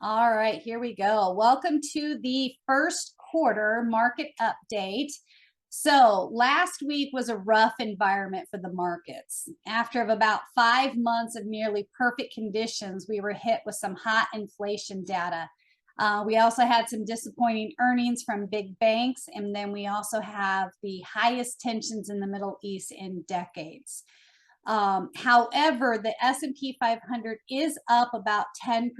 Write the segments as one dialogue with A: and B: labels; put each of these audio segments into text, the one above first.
A: All right, here we go. Welcome to the first quarter market update. So, last week was a rough environment for the markets. After of about 5 months of nearly perfect conditions, we were hit with some hot inflation data. We also had some disappointing earnings from big banks, and then we also have the highest tensions in the Middle East in decades. However, the S&P 500 is up about 10%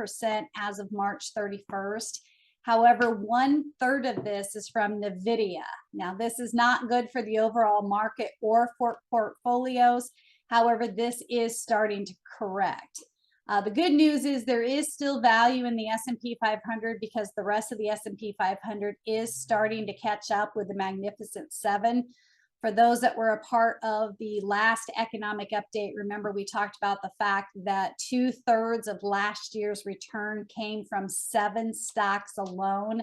A: as of March 31st. However, one third of this is from Nvidia. Now, this is not good for the overall market or for portfolios. However, this is starting to correct. The good news is there is still value in the S&P 500 because the rest of the S&P 500 is starting to catch up with the Magnificent Seven. For those that were a part of the last economic update, remember we talked about the fact that 2/3 of last year's return came from 7 stocks alone.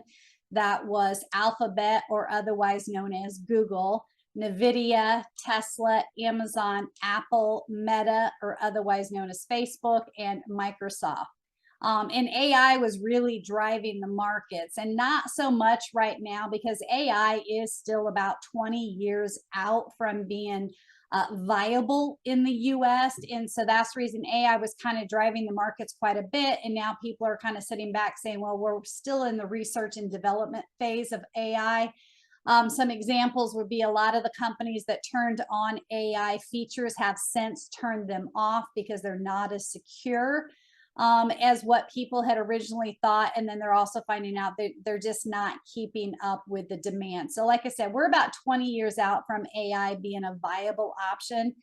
A: That was Alphabet, or otherwise known as Google, Nvidia, Tesla, Amazon, Apple, Meta, or otherwise known as Facebook, and Microsoft. And AI was really driving the markets, and not so much right now because AI is still about 20 years out from being viable in the US. And so that's the reason AI was kind of driving the markets quite a bit. And now people are kind of sitting back saying, well, we're still in the research and development phase of AI. Some examples would be a lot of the companies that turned on AI features have since turned them off because they're not as secure as what people had originally thought. And then they're also finding out that they're just not keeping up with the demand. So, like I said, we're about 20 years out from AI being a viable option.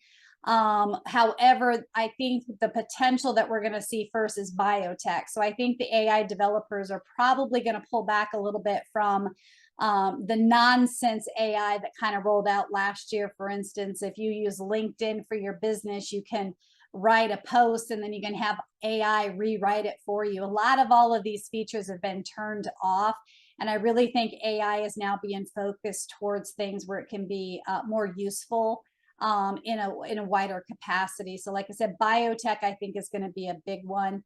A: However, I think the potential that we're going to see first is biotech. So I think the AI developers are probably going to pull back a little bit from the nonsense AI that kind of rolled out last year. For instance, if you use LinkedIn for your business, you can write a post and then you can have AI rewrite it for you. A lot of all of these features have been turned off. And I really think AI is now being focused towards things where it can be more useful in a wider capacity. So, like I said, biotech I think is going to be a big one.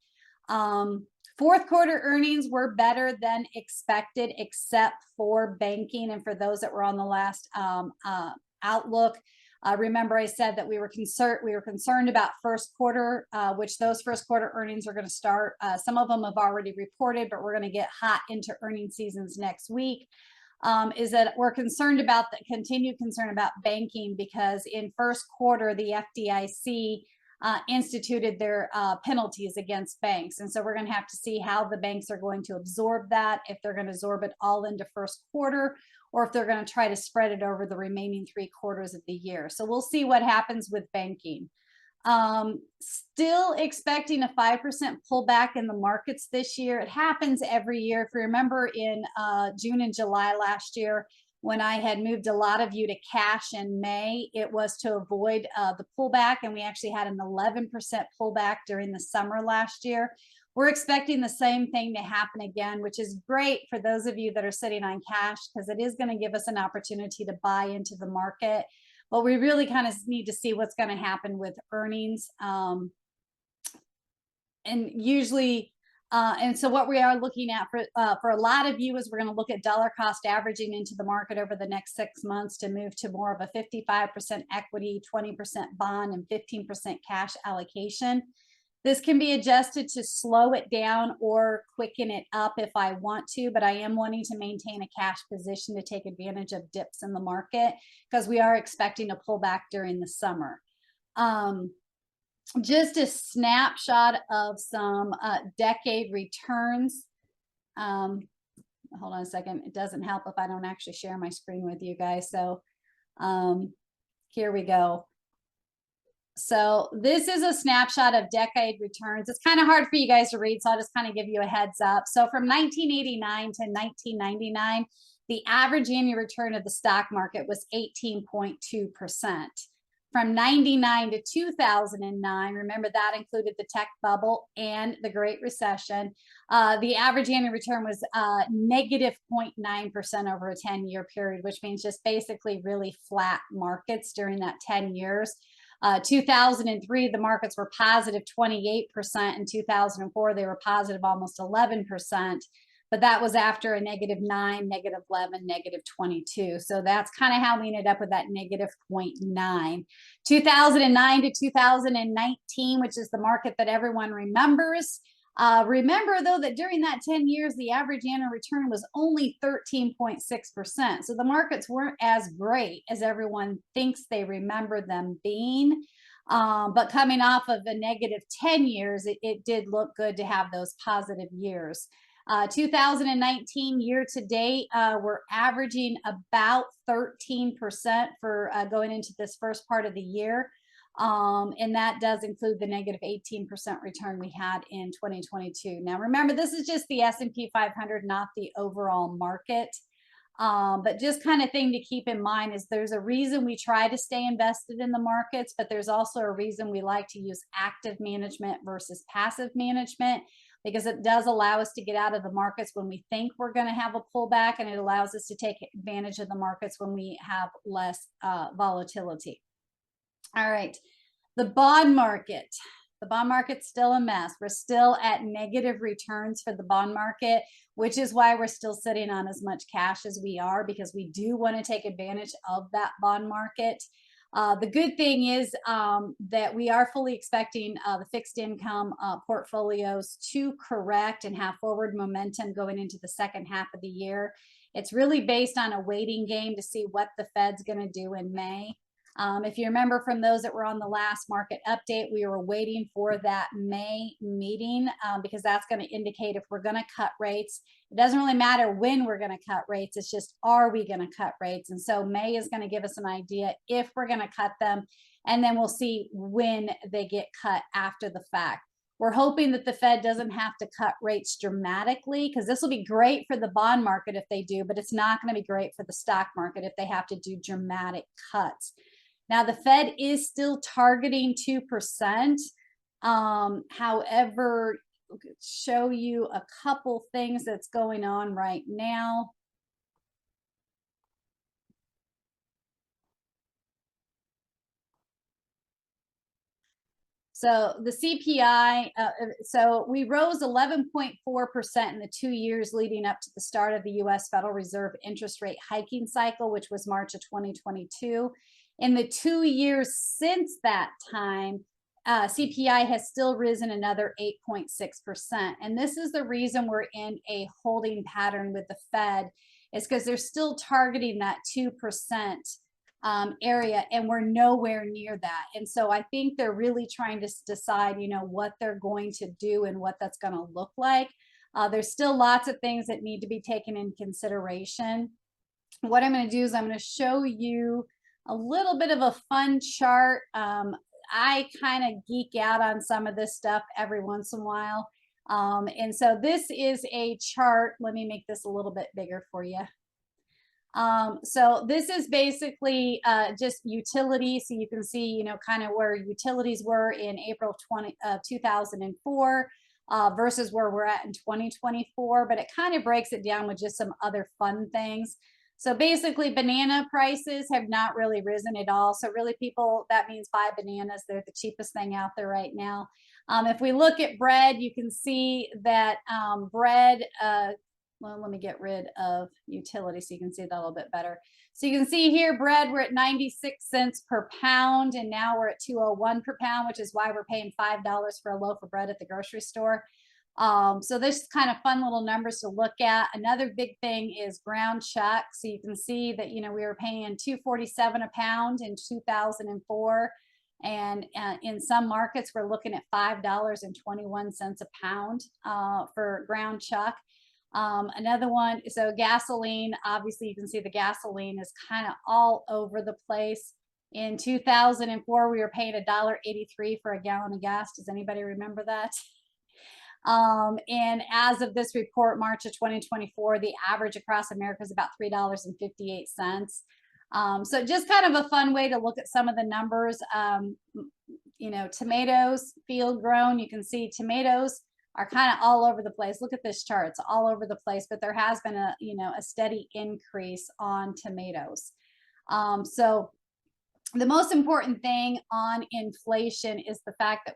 A: Fourth quarter earnings were better than expected, except for banking and for those that were on the last outlook. Remember, I said that we were concerned about first quarter, which those first quarter earnings are going to start. Some of them have already reported, but we're going to get hot into earnings seasons next week. Is that we're concerned about the continued concern about banking because in first quarter the FDIC instituted their penalties against banks, and so we're going to have to see how the banks are going to absorb that. If they're going to absorb it all into first quarter, or if they're going to try to spread it over the remaining 3 quarters of the year. So we'll see what happens with banking. Still expecting a 5% pullback in the markets this year. It happens every year. If you remember in June and July last year, when I had moved a lot of you to cash in May, it was to avoid the pullback, and we actually had an 11% pullback during the summer last year. We're expecting the same thing to happen again, which is great for those of you that are sitting on cash because it is going to give us an opportunity to buy into the market. But we really kind of need to see what's going to happen with earnings. And usually, and so what we are looking at for a lot of you is we're going to look at dollar cost averaging into the market over the next 6 months to move to more of a 55% equity, 20% bond, and 15% cash allocation. This can be adjusted to slow it down or quicken it up if I want to, but I am wanting to maintain a cash position to take advantage of dips in the market because we are expecting a pullback during the summer. Just a snapshot of some decade returns. Hold on a second. It doesn't help if I don't actually share my screen with you guys. So here we go. So this is a snapshot of decade returns. It's kind of hard for you guys to read, so I'll just kind of give you a heads up. So from 1989 to 1999, the average annual return of the stock market was 18.2%. From 99 to 2009, remember that included the tech bubble and the Great Recession, the average annual return was negative 0.9% over a 10-year period, which means just basically really flat markets during that 10 years. 2003, the markets were positive 28%. In 2004, they were positive almost 11%. But that was after a -9, -11, -22. So that's kind of how we ended up with that -0.9. 2009 to 2019, which is the market that everyone remembers. Remember, though, that during that 10 years, the average annual return was only 13.6%. So the markets weren't as great as everyone thinks they remember them being. But coming off of a -10 years, it did look good to have those positive years. 2019 year to date, we're averaging about 13% for going into this first part of the year. And that does include the -18% return we had in 2022. Now, remember, this is just the S&P 500, not the overall market. But just kind of thing to keep in mind is there's a reason we try to stay invested in the markets, but there's also a reason we like to use active management versus passive management, because it does allow us to get out of the markets when we think we're going to have a pullback, and it allows us to take advantage of the markets when we have less volatility. All right, the bond market. The bond market's still a mess. We're still at negative returns for the bond market, which is why we're still sitting on as much cash as we are, because we do want to take advantage of that bond market. The good thing is that we are fully expecting the fixed income portfolios to correct and have forward momentum going into the second half of the year. It's really based on a waiting game to see what the Fed's going to do in May. If you remember from those that were on the last market update, we were waiting for that May meeting because that's going to indicate if we're going to cut rates. It doesn't really matter when we're going to cut rates. It's just, are we going to cut rates? And so May is going to give us an idea if we're going to cut them, and then we'll see when they get cut after the fact. We're hoping that the Fed doesn't have to cut rates dramatically, because this will be great for the bond market if they do, but it's not going to be great for the stock market if they have to do dramatic cuts. Now, the Fed is still targeting 2%. However, I'll show you a couple things that's going on right now. So the CPI, so we rose 11.4% in the 2 years leading up to the start of the U.S. Federal Reserve interest rate hiking cycle, which was March of 2022. In the 2 years since that time, CPI has still risen another 8.6%. And this is the reason we're in a holding pattern with the Fed, is because they're still targeting that 2% area, and we're nowhere near that. And so I think they're really trying to decide, what they're going to do and what that's going to look like. There's still lots of things that need to be taken in consideration. What I'm going to do is I'm going to show you a little bit of a fun chart. I kind of geek out on some of this stuff every once in a while. And so this is a chart. Let me make this a little bit bigger for you. So this is basically just utilities. So you can see, kind of where utilities were in April 2004 versus where we're at in 2024. But it kind of breaks it down with just some other fun things. So basically, banana prices have not really risen at all. So really, people, that means buy bananas. They're the cheapest thing out there right now. If we look at bread, you can see that bread, well, let me get rid of utility so you can see that a little bit better. So you can see here, bread, we're at 96 cents per pound, and now we're at 201 per pound, which is why we're paying $5 for a loaf of bread at the grocery store. So there's kind of fun little numbers to look at. Another big thing is ground chuck. So you can see that, we were paying $2.47 a pound in 2004. And in some markets, we're looking at $5.21 a pound for ground chuck. Another one, so gasoline, obviously you can see the gasoline is kind of all over the place. In 2004, we were paying $1.83 for a gallon of gas. Does anybody remember that? And as of this report, March of 2024, the average across America is about $3.58. So just kind of a fun way to look at some of the numbers. Tomatoes, field grown, you can see tomatoes are kind of all over the place. Look at this chart, it's all over the place, but there has been a steady increase on tomatoes. So the most important thing on inflation is the fact that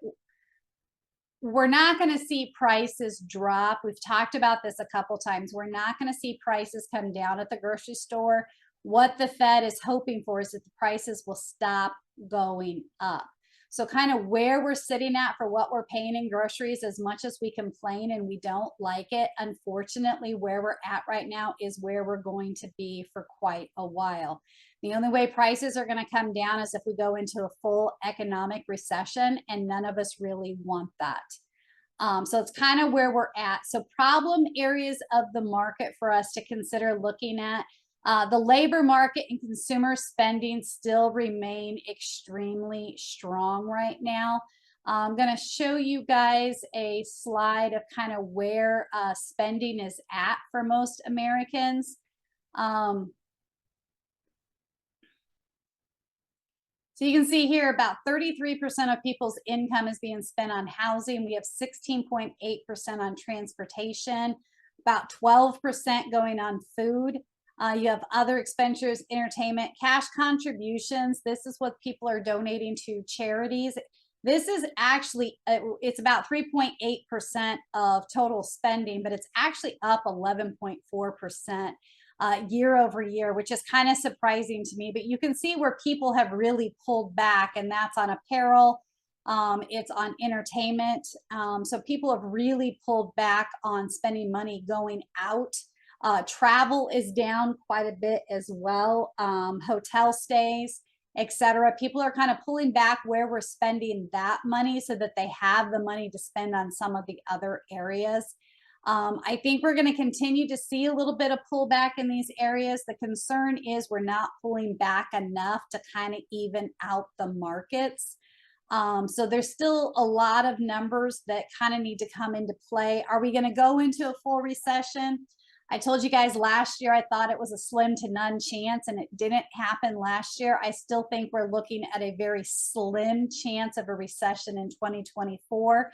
A: we're not going to see prices drop. We've talked about this a couple times. We're not going to see prices come down at the grocery store. What the Fed is hoping for is that the prices will stop going up. So, kind of where we're sitting at for what we're paying in groceries, as much as we complain and we don't like it, unfortunately, where we're at right now is where we're going to be for quite a while. The only way prices are going to come down is if we go into a full economic recession, and none of us really want that. So it's kind of where we're at. So problem areas of the market for us to consider looking at. The labor market and consumer spending still remain extremely strong right now. I'm going to show you guys a slide of kind of where spending is at for most Americans. So you can see here about 33% of people's income is being spent on housing. We have 16.8% on transportation, about 12% going on food. You have other expenditures, entertainment, cash contributions. This is what people are donating to charities. This is actually, it's about 3.8% of total spending, but it's actually up 11.4%. Year over year, which is kind of surprising to me. But you can see where people have really pulled back, and that's on apparel. It's on entertainment. So people have really pulled back on spending money going out. Travel is down quite a bit as well. Hotel stays, etc. People are kind of pulling back where we're spending that money so that they have the money to spend on some of the other areas. I think we're going to continue to see a little bit of pullback in these areas. The concern is we're not pulling back enough to kind of even out the markets. So there's still a lot of numbers that kind of need to come into play. Are we going to go into a full recession? I told you guys last year I thought it was a slim to none chance, and it didn't happen last year. I still think we're looking at a very slim chance of a recession in 2024.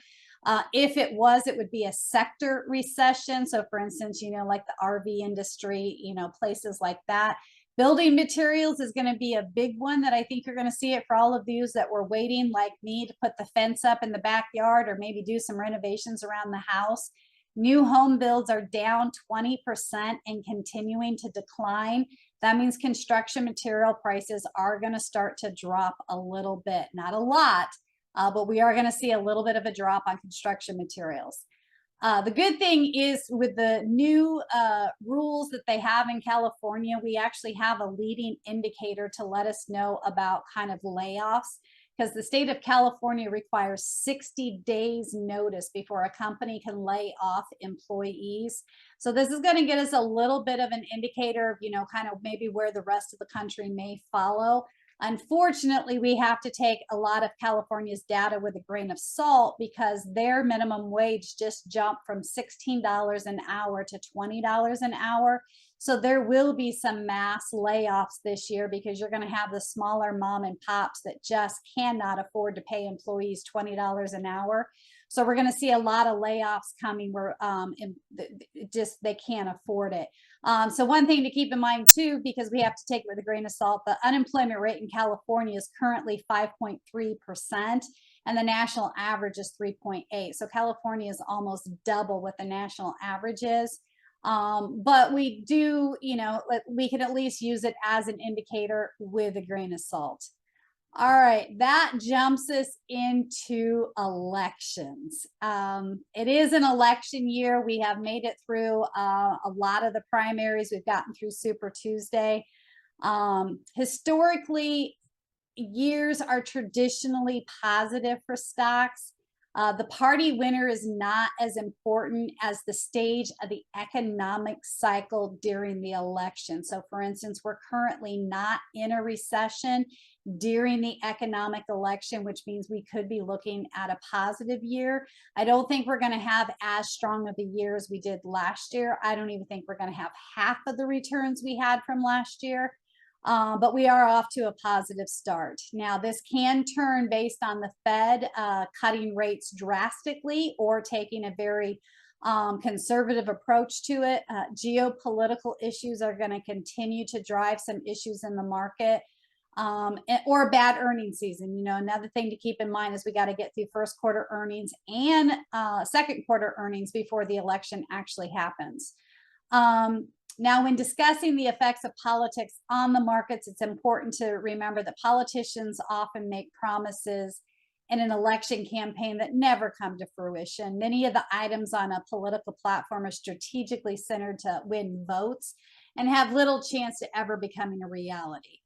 A: If it was, it would be a sector recession. So for instance, like the RV industry, places like that. Building materials is going to be a big one that I think you're going to see it for all of these that were waiting like me to put the fence up in the backyard or maybe do some renovations around the house. New home builds are down 20% and continuing to decline. That means construction material prices are going to start to drop a little bit, not a lot, but we are going to see a little bit of a drop on construction materials. The good thing is with the new rules that they have in California, we actually have a leading indicator to let us know about kind of layoffs, because the state of California requires 60 days notice before a company can lay off employees. So this is going to get us a little bit of an indicator of, kind of maybe where the rest of the country may follow. Unfortunately, we have to take a lot of California's data with a grain of salt, because their minimum wage just jumped from $16 an hour to $20 an hour. So there will be some mass layoffs this year, because you're going to have the smaller mom and pops that just cannot afford to pay employees $20 an hour. So we're going to see a lot of layoffs coming where they can't afford it. So one thing to keep in mind too, because we have to take it with a grain of salt, the unemployment rate in California is currently 5.3%, and the national average is 3.8%. So California is almost double what the national average is. But we do, we can at least use it as an indicator with a grain of salt. All right, that jumps us into elections. It is an election year. We have made it through a lot of the primaries. We've gotten through Super Tuesday. Historically, years are traditionally positive for stocks. The party winner is not as important as the stage of the economic cycle during the election. So for instance, we're currently not in a recession during the economic election, which means we could be looking at a positive year. I don't think we're going to have as strong of a year as we did last year. I don't even think we're going to have half of the returns we had from last year. But we are off to a positive start. Now, this can turn based on the Fed cutting rates drastically or taking a very conservative approach to it. Geopolitical issues are going to continue to drive some issues in the market. or a bad earnings season. You know, another thing to keep in mind is we got to get through first quarter earnings and second quarter earnings before the election actually happens. Now, when discussing the effects of politics on the markets, it's important to remember that politicians often make promises in an election campaign that never come to fruition. Many of the items on a political platform are strategically centered to win votes and have little chance to ever becoming a reality.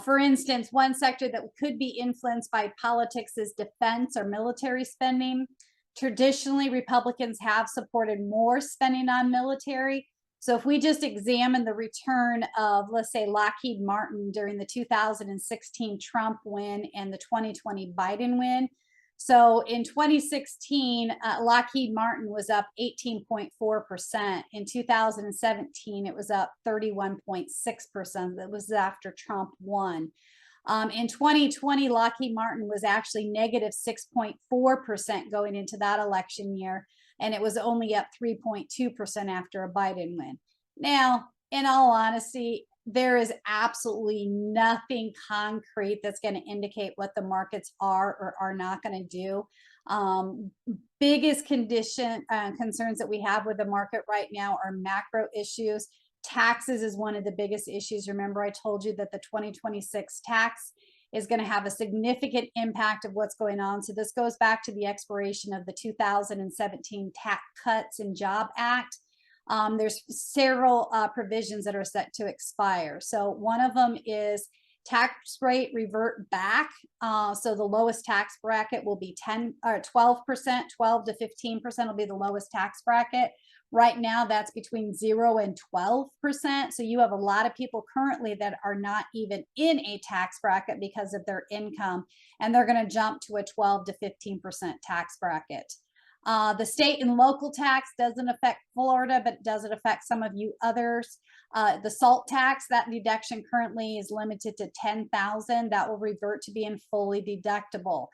A: For instance, one sector that could be influenced by politics is defense or military spending. Traditionally, Republicans have supported more spending on military. So if we just examine the return of, let's say, Lockheed Martin during the 2016 Trump win and the 2020 Biden win. So in 2016, Lockheed Martin was up 18.4%. In 2017, it was up 31.6%. That was after Trump won. In 2020, Lockheed Martin was actually negative 6.4% going into that election year, and it was only up 3.2% after a Biden win. Now, in all honesty, there is absolutely nothing concrete that's going to indicate what the markets are or are not going to do. Biggest concerns that we have with the market right now are macro issues. Taxes is one of the biggest issues. Remember, I told you that the 2026 tax is going to have a significant impact of what's going on. So this goes back to the expiration of the 2017 Tax Cuts and Job Act. There's several provisions that are set to expire. So one of them is tax rate revert back. So the lowest tax bracket will be 10 or 12%, 12 to 15% will be the lowest tax bracket. Right now, that's between 0 and 12%. So you have a lot of people currently that are not even in a tax bracket because of their income, and they're going to jump to a 12 to 15% tax bracket. The state and local tax doesn't affect Florida, but it doesn't affect some of you others. The SALT tax, that deduction currently is limited to $10,000. That will revert to being fully deductible.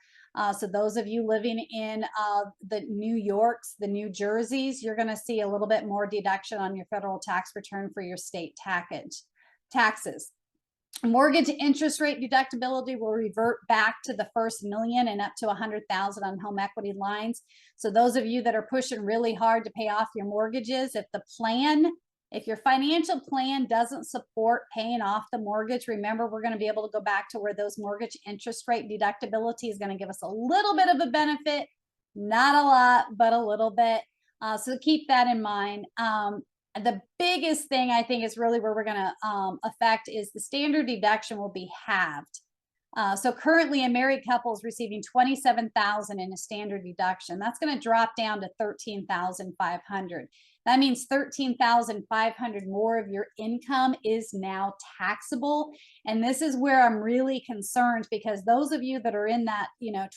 A: So those of you living in the New Yorks, the New Jerseys, you're going to see a little bit more deduction on your federal tax return for your state taxes. Mortgage interest rate deductibility will revert back to the first million and up to 100,000 on home equity lines. So those of you that are pushing really hard to pay off your mortgages, if your financial plan doesn't support paying off the mortgage, remember, we're going to be able to go back to where those mortgage interest rate deductibility is going to give us a little bit of a benefit, not a lot, but a little bit. So keep that in mind. The biggest thing I think is really where we're going to affect is the standard deduction will be halved. So currently a married couple is receiving $27,000 in a standard deduction. That's going to drop down to $13,500. That means $13,500 more of your income is now taxable. And this is where I'm really concerned, because those of you that are in that,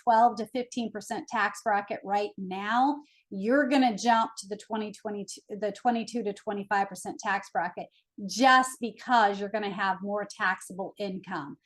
A: 12 to 15% tax bracket right now, you're going to jump to the 22 to 25% tax bracket just because you're going to have more taxable income.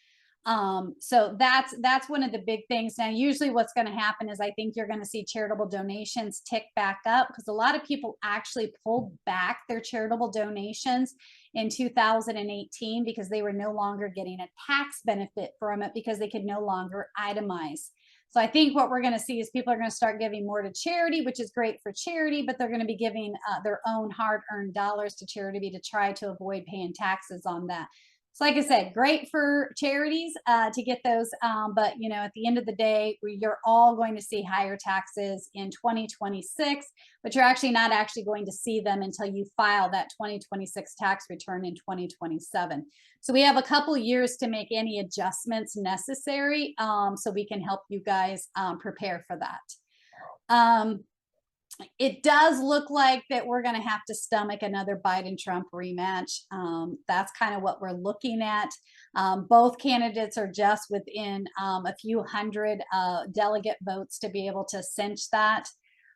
A: So that's one of the big things. Now, usually what's going to happen is I think you're going to see charitable donations tick back up, because a lot of people actually pulled back their charitable donations in 2018 because they were no longer getting a tax benefit from it because they could no longer itemize. So I think what we're going to see is people are going to start giving more to charity, which is great for charity, but they're going to be giving their own hard-earned dollars to charity to try to avoid paying taxes on that. So like I said, great for charities to get those. But, at the end of the day, you're all going to see higher taxes in 2026, but you're actually not going to see them until you file that 2026 tax return in 2027. So we have a couple years to make any adjustments necessary so we can help you guys prepare for that. It does look like that we're going to have to stomach another Biden-Trump rematch. That's kind of what we're looking at. Both candidates are just within a few hundred delegate votes to be able to cinch that.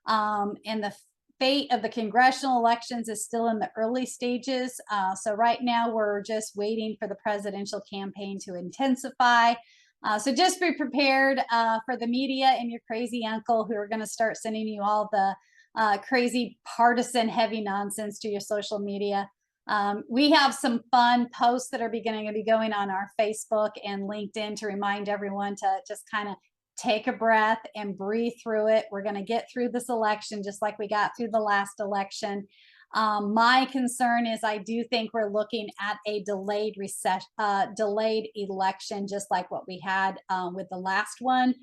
A: And the fate of the congressional elections is still in the early stages. So right now we're just waiting for the presidential campaign to intensify. So just be prepared for the media and your crazy uncle who are going to start sending you all the crazy partisan heavy nonsense to your social media. We have some fun posts that are going to be going on our Facebook and LinkedIn to remind everyone to just kind of take a breath and breathe through it. We're going to get through this election just like we got through the last election. My concern is I do think we're looking at a delayed election, just like what we had with the last one.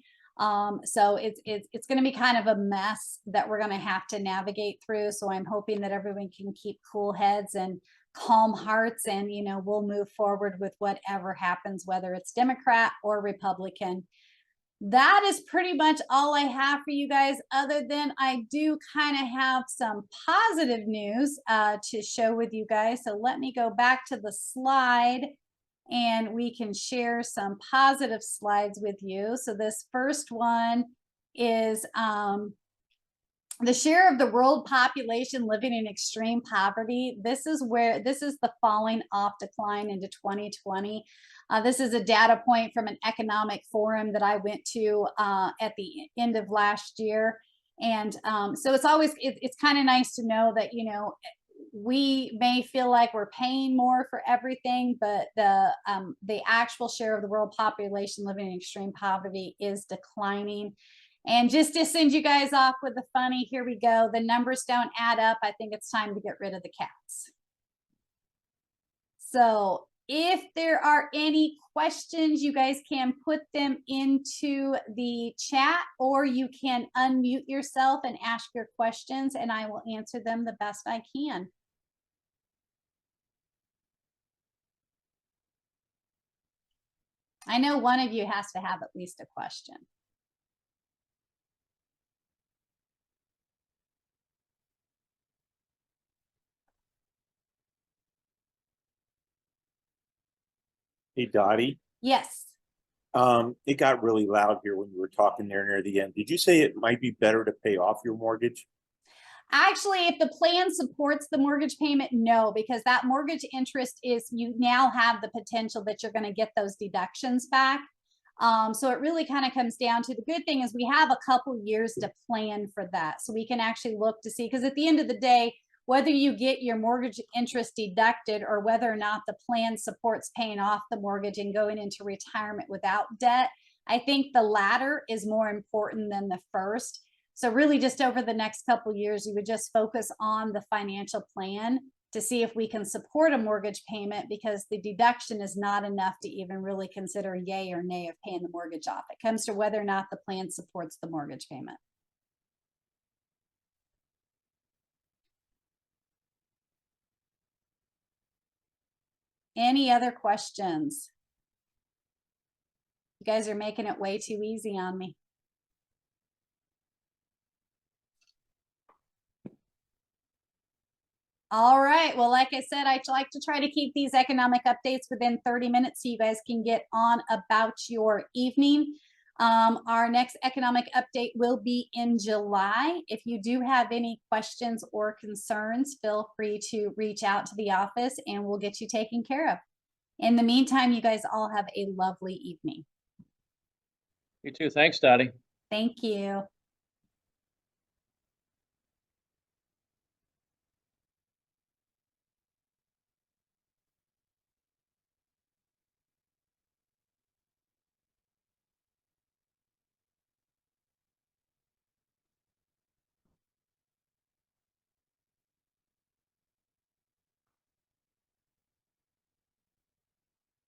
A: So it's going to be kind of a mess that we're going to have to navigate through. So I'm hoping that everyone can keep cool heads and calm hearts, and we'll move forward with whatever happens, whether it's Democrat or Republican. That is pretty much all I have for you guys, other than I do kind of have some positive news to share with you guys. So let me go back to the slide and we can share some positive slides with you. So this first one is the share of the world population living in extreme poverty. This is the falling off decline into 2020. This is a data point from an economic forum that I went to at the end of last year. And so it's kind of nice to know that, we may feel like we're paying more for everything, but the actual share of the world population living in extreme poverty is declining. And just to send you guys off with the funny, here we go. The numbers don't add up. I think it's time to get rid of the cats. So if there are any questions, you guys can put them into the chat, or you can unmute yourself and ask your questions, and I will answer them the best I can. I know one of you has to have at least a question.
B: Hey, Dottie.
A: Yes.
B: It got really loud here when you were talking there near the end. Did you say it might be better to pay off your mortgage?
A: Actually, if the plan supports the mortgage payment, no, because that mortgage interest is, you now have the potential that you're going to get those deductions back. So it really kind of comes down to, the good thing is we have a couple years to plan for that. So we can actually look to see, because at the end of the day, whether you get your mortgage interest deducted or whether or not the plan supports paying off the mortgage and going into retirement without debt, I think the latter is more important than the first. So really just over the next couple of years, you would just focus on the financial plan to see if we can support a mortgage payment, because the deduction is not enough to even really consider yay or nay of paying the mortgage off. It comes to whether or not the plan supports the mortgage payment. Any other questions? You guys are making it way too easy on me. All right. Well, like I said, I like to try to keep these economic updates within 30 minutes so you guys can get on about your evening. Our next economic update will be in July. If you do have any questions or concerns, feel free to reach out to the office and we'll get you taken care of. In the meantime, you guys all have a lovely evening.
C: You too. Thanks, Dottie.
A: Thank you.